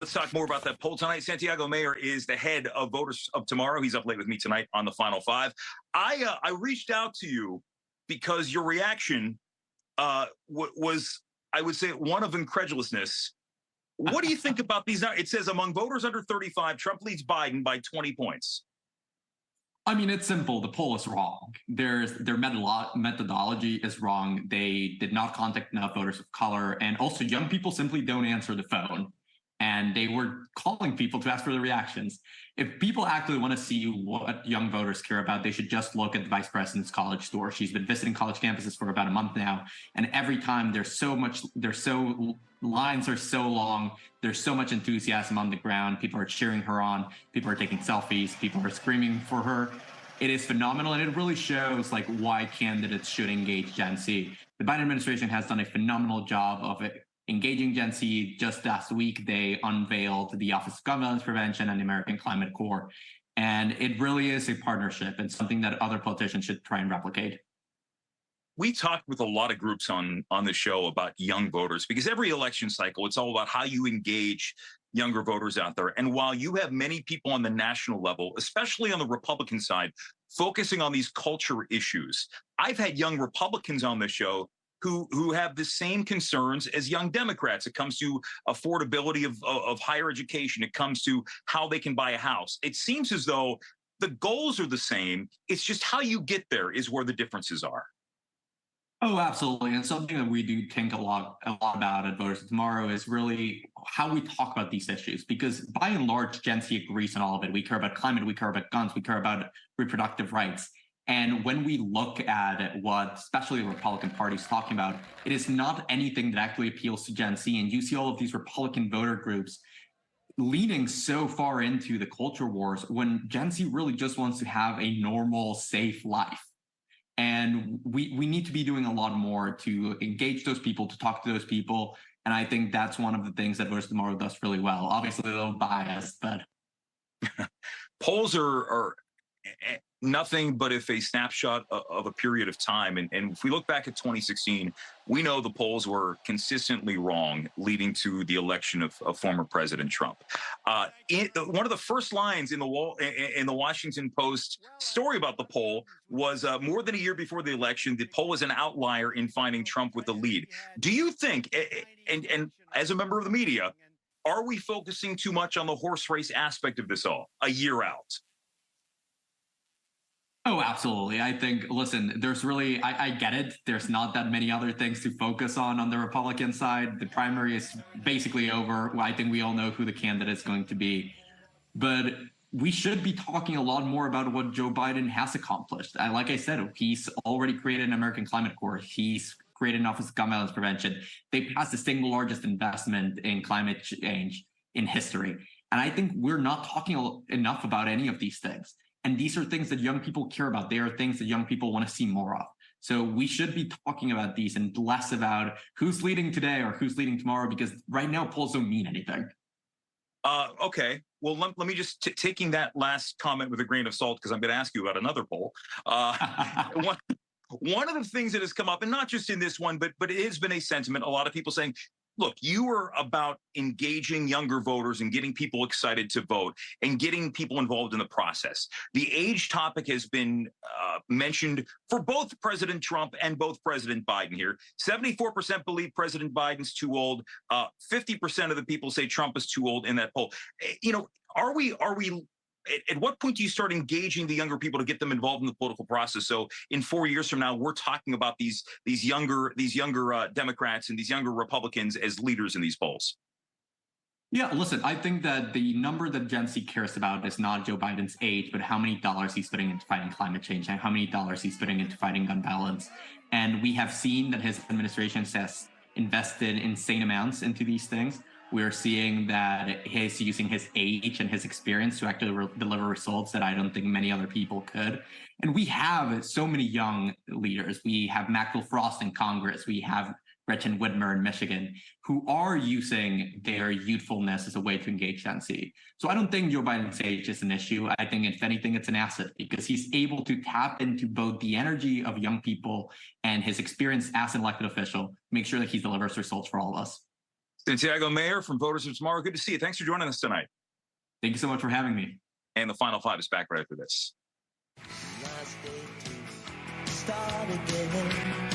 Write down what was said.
Let's talk more about that poll tonight. Santiago Mayer is the head of Voters of Tomorrow. He's up late with me tonight on the Final Five. I reached out to you because your reaction was, I would say, one of incredulousness. What do you think about these? It says among voters under 35, Trump leads Biden by 20 points. I mean, it's simple. The poll is wrong. Their methodology is wrong. They did not contact enough voters of color. And also, young people simply don't answer the phone. And they were calling people to ask for their reactions. If people actually want to see what young voters care about, they should just look at the vice president's college tour. She's been visiting college campuses for about a month now. And every time lines are so long, there's so much enthusiasm on the ground. People are cheering her on. People are taking selfies. People are screaming for her. It is phenomenal. And it really shows like why candidates should engage Gen Z. The Biden administration has done a phenomenal job of it. Engaging Gen Z. Just last week, they unveiled the Office of Gun Violence Prevention and the American Climate Corps. And it really is a partnership and something that other politicians should try and replicate. We talked with a lot of groups on the show about young voters because every election cycle, it's all about how you engage younger voters out there. And while you have many people on the national level, especially on the Republican side, focusing on these culture issues, I've had young Republicans on the show who have the same concerns as young Democrats. It comes to affordability of higher education. It comes to how they can buy a house. It seems as though the goals are the same. It's just how you get there is where the differences are. Oh, absolutely. And something that we do think a lot about at Voters of Tomorrow is really how we talk about these issues, because by and large, Gen Z agrees on all of it. We care about climate, we care about guns, we care about reproductive rights. And when we look at what especially the Republican Party is talking about, it is not anything that actually appeals to Gen Z. And you see all of these Republican voter groups leaning so far into the culture wars when Gen Z really just wants to have a normal, safe life. And we need to be doing a lot more to engage those people, to talk to those people. And I think that's one of the things that Voters Tomorrow does really well. Obviously, a little biased, but polls are nothing but if a snapshot of a period of time. And if we look back at 2016, we know the polls were consistently wrong, leading to the election of former President Trump. One of the first lines in the Washington Post story about the poll was more than a year before the election, the poll was an outlier in finding Trump with the lead. Do you think, and as a member of the media, are we focusing too much on the horse race aspect of this all a year out? Oh, absolutely. I think, listen, there's really, I get it. There's not that many other things to focus on the Republican side. The primary is basically over. I think we all know who the candidate is going to be. But we should be talking a lot more about what Joe Biden has accomplished. Like I said, he's already created an American Climate Corps. He's created an Office of Gun Violence Prevention. They passed the single largest investment in climate change in history. And I think we're not talking enough about any of these things. And these are things that young people care about. They are things that young people want to see more of. So we should be talking about these and less about who's leading today or who's leading tomorrow, because right now polls don't mean anything. Okay. Well, let me just taking that last comment with a grain of salt, because I'm going to ask you about another poll. One of the things that has come up, and not just in this one, but it has been a sentiment, a lot of people saying, look, you are about engaging younger voters and getting people excited to vote and getting people involved in the process. The age topic has been mentioned for both President Trump and both President Biden here. 74% believe President Biden's too old. 50% of the people say Trump is too old in that poll. You know, are we at what point do you start engaging the younger people to get them involved in the political process? So in 4 years from now, we're talking about these younger Democrats and these younger Republicans as leaders in these polls. Yeah, listen, I think that the number that Gen Z cares about is not Joe Biden's age, but how many dollars he's putting into fighting climate change and how many dollars he's putting into fighting gun violence. And we have seen that his administration has invested insane amounts into these things. We're seeing that he's using his age and his experience to actually deliver results that I don't think many other people could. And we have so many young leaders. We have Maxwell Frost in Congress. We have Gretchen Whitmer in Michigan, who are using their youthfulness as a way to engage Gen Z. So I don't think Joe Biden's age is an issue. I think, if anything, it's an asset because he's able to tap into both the energy of young people and his experience as an elected official, make sure that he delivers results for all of us. Santiago Mayor from Voters of Tomorrow. Good to see you. Thanks for joining us tonight. Thank you so much for having me. And the Final Five is back right after this. Last day to start again.